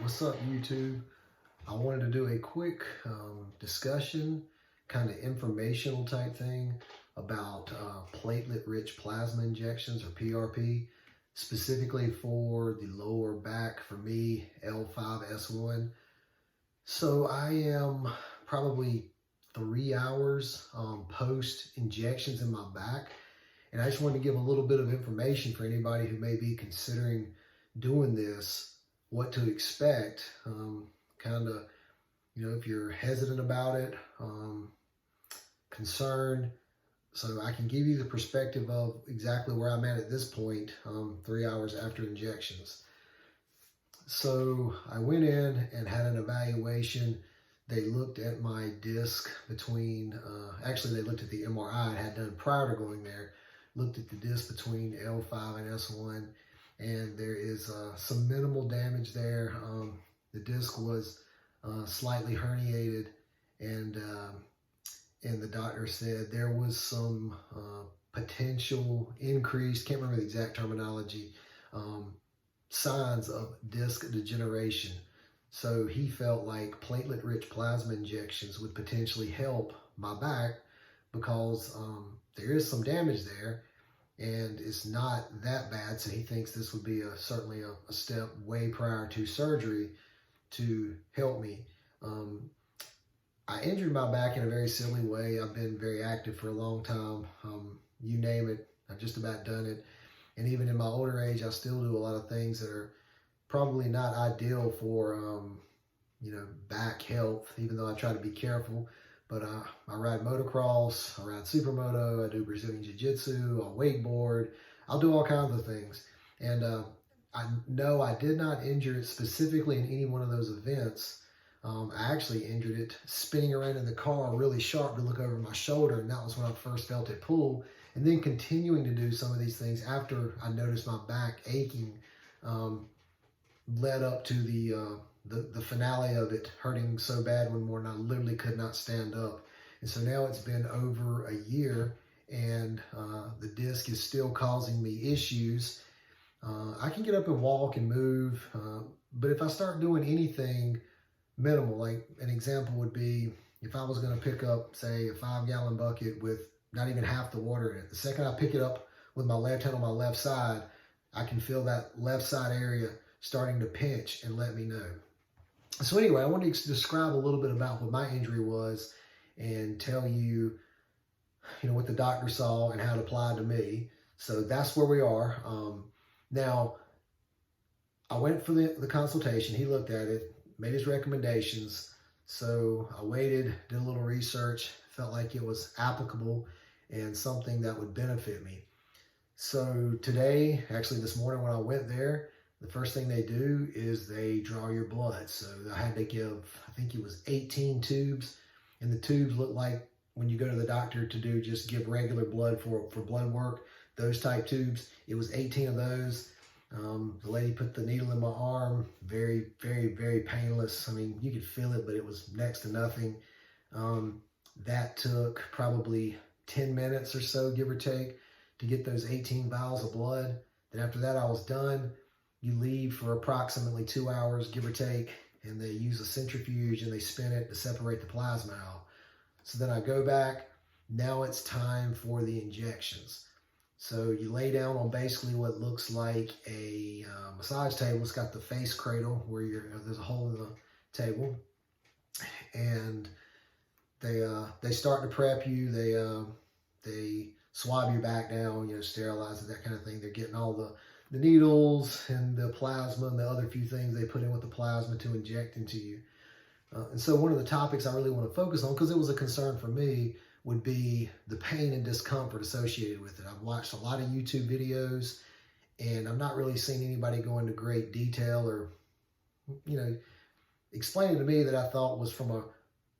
What's up, YouTube? I wanted to do a quick discussion, kind of informational type thing about platelet-rich plasma injections, or PRP, specifically for the lower back, for me, L5-S1. So I am probably 3 hours post injections in my back, and I just wanted to give a little bit of information for anybody who may be considering doing this, what to expect, kind of, if you're hesitant about it, concerned. So I can give you the perspective of exactly where I'm at this point, 3 hours after injections. So I went in and had an evaluation. They looked at my disc between, actually they looked at the MRI I had done prior to going there, looked at the disc between L5 and S1, and there is some minimal damage there. The disc was slightly herniated, and the doctor said there was some potential increased, can't remember the exact terminology, signs of disc degeneration. So he felt like platelet-rich plasma injections would potentially help my back because there is some damage there, and it's not that bad. So he thinks this would be certainly a step way prior to surgery to help me. I injured my back in a very silly way. I've been very active for a long time. You name it, I've just about done it. And even in my older age, I still do a lot of things that are probably not ideal for, back health, even though I try to be careful. But I ride motocross, I ride supermoto, I do Brazilian Jiu-Jitsu, I'll wakeboard, I'll do all kinds of things. And I know I did not injure it specifically in any one of those events. I actually injured it spinning around in the car really sharp to look over my shoulder, and that was when I first felt it pull. And then continuing to do some of these things after I noticed my back aching led up to the finale of it hurting so bad one morning I literally could not stand up. And so now it's been over a year, and the disc is still causing me issues. I can get up and walk and move, but if I start doing anything minimal, like an example would be if I was going to pick up, say, a 5-gallon bucket with not even half the water in it, the second I pick it up with my left hand on my left side, I can feel that left side area starting to pinch and let me know. So anyway, I wanted to describe a little bit about what my injury was and tell you, what the doctor saw and how it applied to me. So that's where we are. Now, I went for the consultation. He looked at it, made his recommendations. So I waited, did a little research, felt like it was applicable and something that would benefit me. So today, actually this morning when I went there, the first thing they do is they draw your blood. So I had to give, I think it was 18 tubes, and the tubes look like when you go to the doctor to just give regular blood for blood work, those type tubes. It was 18 of those. The lady put the needle in my arm, very, very, very painless. I mean, you could feel it, but it was next to nothing. That took probably 10 minutes or so, give or take, to get those 18 vials of blood. Then after that, I was done. You leave for approximately 2 hours, give or take, and they use a centrifuge and they spin it to separate the plasma out. So then I go back. Now it's time for the injections. So you lay down on basically what looks like a massage table. It's got the face cradle where there's a hole in the table, and they start to prep you. They swab your back down, sterilize it, that kind of thing. They're getting all the needles and the plasma and the other few things they put in with the plasma to inject into you. And so one of the topics I really want to focus on, because it was a concern for me, would be the pain and discomfort associated with it. I've watched a lot of YouTube videos, and I'm not really seeing anybody go into great detail or, explaining to me that I thought was from a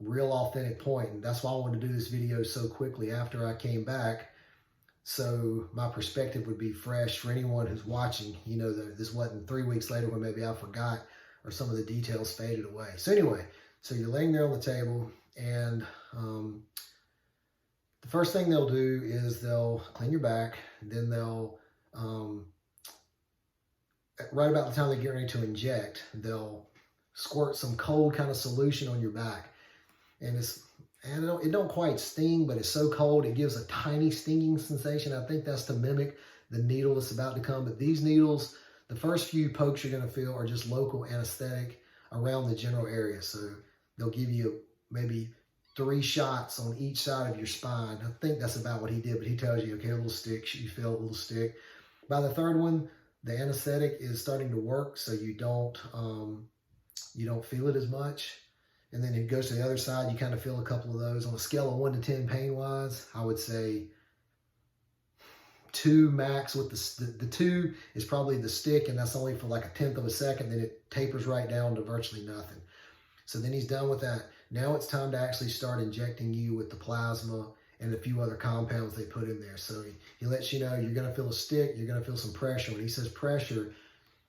real authentic point. And that's why I wanted to do this video so quickly after I came back, so my perspective would be fresh for anyone who's watching. This wasn't 3 weeks later when maybe I forgot or some of the details faded away. So anyway, so you're laying there on the table, and the first thing they'll do is they'll clean your back, and then they'll right about the time they get ready to inject, they'll squirt some cold kind of solution on your back. And it don't quite sting, but it's so cold it gives a tiny stinging sensation. I think that's to mimic the needle that's about to come. But these needles, the first few pokes you're going to feel are just local anesthetic around the general area. So they'll give you maybe 3 shots on each side of your spine. I think that's about what he did, but he tells you, okay, a little stick, you feel a little stick. By the third one, the anesthetic is starting to work, so you don't feel it as much. And then it goes to the other side, you kind of feel a couple of those. On a scale of 1 to 10 pain-wise, I would say 2 max. With the 2 is probably the stick, and that's only for like 1/10 of a second. Then it tapers right down to virtually nothing. So then he's done with that. Now it's time to actually start injecting you with the plasma and a few other compounds they put in there. So he lets you know you're going to feel a stick, you're going to feel some pressure. When he says pressure,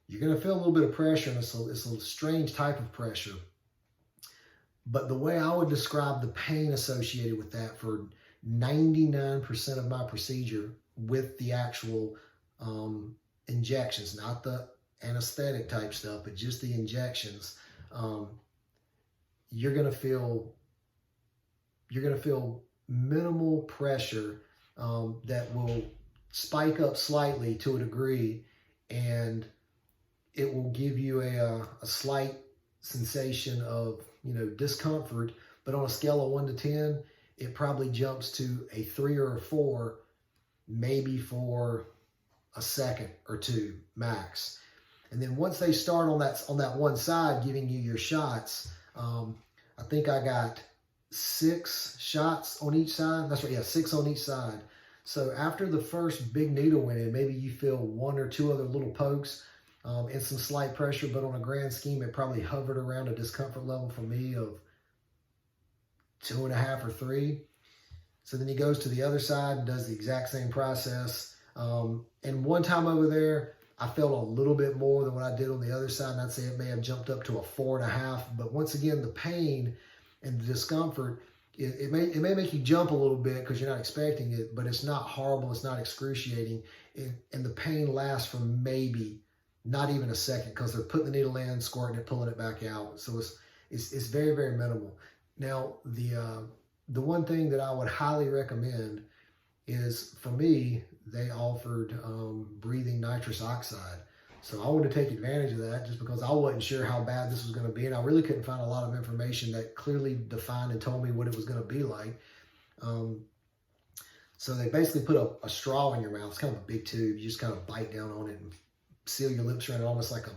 you're going to feel a little bit of pressure, and it's a strange type of pressure. But the way I would describe the pain associated with that for 99% of my procedure with the actual injections, not the anesthetic type stuff, but just the injections, you're gonna feel minimal pressure that will spike up slightly to a degree, and it will give you a slight sensation of discomfort. But on a scale of 1 to 10, it probably jumps to a 3 or a 4, maybe for a second or 2 max. And then once they start on that one side giving you your shots, I think I got 6 shots on each side. That's right, yeah, 6 on each side. So after the first big needle went in, maybe you feel 1 or 2 other little pokes and some slight pressure, but on a grand scheme, it probably hovered around a discomfort level for me of 2.5 or 3. So then he goes to the other side and does the exact same process. And one time over there, I felt a little bit more than what I did on the other side, and I'd say it may have jumped up to a 4.5. But once again, the pain and the discomfort, it may make you jump a little bit because you're not expecting it, but it's not horrible, it's not excruciating, and the pain lasts for maybe not even a second because they're putting the needle in, squirting it, pulling it back out. So it's very, very minimal. Now, the one thing that I would highly recommend is, for me, they offered breathing nitrous oxide. So I wanted to take advantage of that just because I wasn't sure how bad this was going to be, and I really couldn't find a lot of information that clearly defined and told me what it was going to be like. So they basically put a straw in your mouth. It's kind of a big tube. You just kind of bite down on it and seal your lips around it, almost like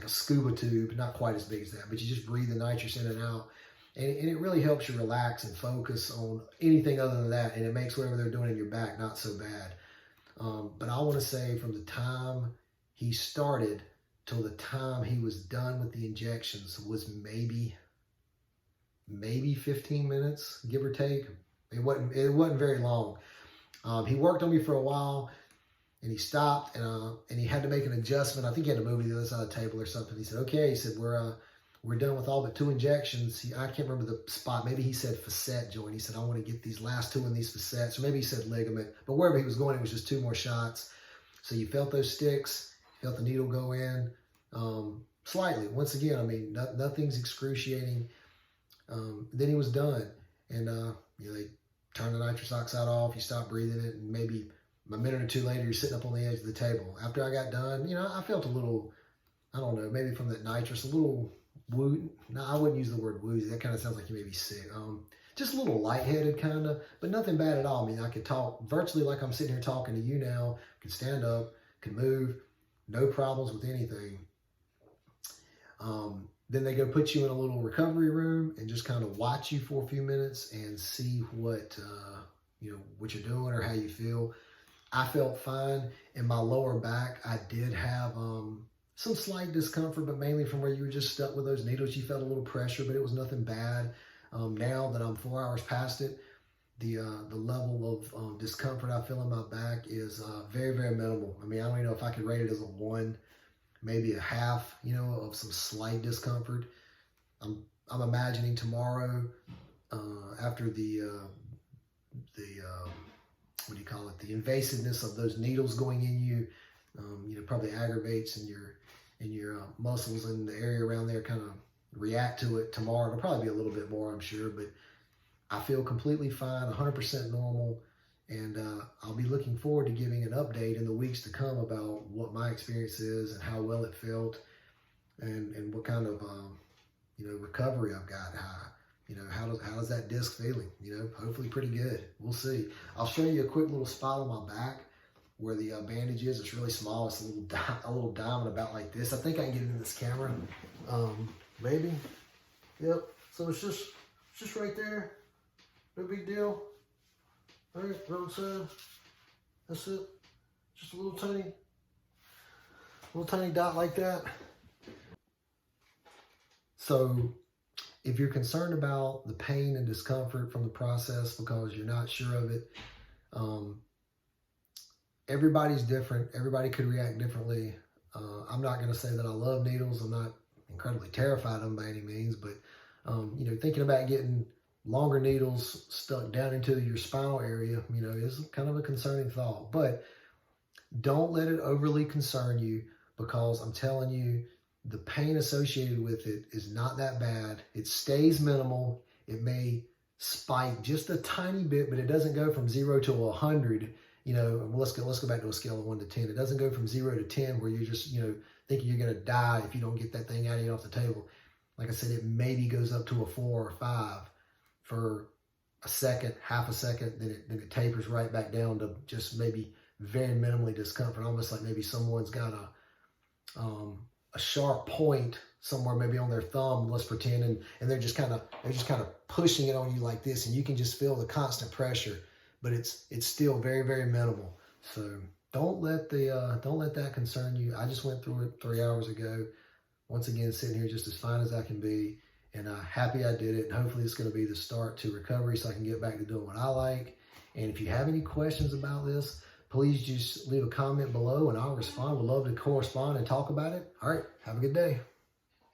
a scuba tube, not quite as big as that, but you just breathe the nitrous in and out. And it really helps you relax and focus on anything other than that, and it makes whatever they're doing in your back not so bad. But I want to say from the time he started till the time he was done with the injections was maybe 15 minutes, give or take. It wasn't very long. He worked on me for a while, and he stopped, and he had to make an adjustment. I think he had to move to the other side of the table or something. He said, okay, he said, we're done with all but 2 injections. I can't remember the spot. Maybe he said facet joint. He said, I want to get these last 2 in these facets. Or maybe he said ligament. But wherever he was going, it was just 2 more shots. So you felt those sticks, felt the needle go in slightly. Once again, I mean, nothing's excruciating. Then he was done. And they turned the nitrous oxide off. You stop breathing it. And maybe a minute or 2 later, you're sitting up on the edge of the table. After I got done, I felt a little, I don't know, maybe from that nitrous, a little woo. No, I wouldn't use the word woozy. That kind of sounds like you may be sick. Just a little lightheaded kind of, but nothing bad at all. I mean, I could talk virtually like I'm sitting here talking to you now. Can stand up, can move, no problems with anything. Then they go put you in a little recovery room and just kind of watch you for a few minutes and see what what you're doing or how you feel. I felt fine. In my lower back, I did have some slight discomfort, but mainly from where you were just stuck with those needles. You felt a little pressure, but it was nothing bad. Now that I'm 4 hours past it, the level of discomfort I feel in my back is very, very minimal. I mean, I don't even know if I could rate it as a 1, maybe a half, of some slight discomfort. I'm imagining tomorrow after the what do you call it? The invasiveness of those needles going in you, probably aggravates, and your muscles in the area around there kind of react to it tomorrow. It'll probably be a little bit more, I'm sure, but I feel completely fine, 100% normal. And I'll be looking forward to giving an update in the weeks to come about what my experience is and how well it felt, and what kind of recovery I've got. How does that disc feeling? Hopefully pretty good. We'll see. I'll show you a quick little spot on my back where the bandage is. It's really small. It's a little diamond about like this. I think I can get it in this camera. Maybe. Yep. So it's just right there. No big deal. All right, wrong side. That's it. Just a little tiny dot like that. So if you're concerned about the pain and discomfort from the process because you're not sure of it, everybody's different. Everybody could react differently. I'm not going to say that I love needles. I'm not incredibly terrified of them by any means, but thinking about getting longer needles stuck down into your spinal area, is kind of a concerning thought. But don't let it overly concern you, because I'm telling you, the pain associated with it is not that bad. It stays minimal. It may spike just a tiny bit, but it doesn't go from 0 to 100. Let's go back to a scale of 1 to 10. It doesn't go from 0 to 10 where you're just, thinking you're going to die if you don't get that thing out of you off the table. Like I said, it maybe goes up to a 4 or 5 for a second, half a second, then it tapers right back down to just maybe very minimally discomfort, almost like maybe someone's got a sharp point somewhere, maybe on their thumb, let's pretend, and they're just kind of pushing it on you like this, and you can just feel the constant pressure, but it's still very, very minimal. So don't let that concern you. I just went through it 3 hours ago. Once again, sitting here just as fine as I can be, and happy I did it. And hopefully it's going to be the start to recovery so I can get back to doing what I like. And if you have any questions about this, please just leave a comment below and I'll respond. We'd love to correspond and talk about it. All right, have a good day.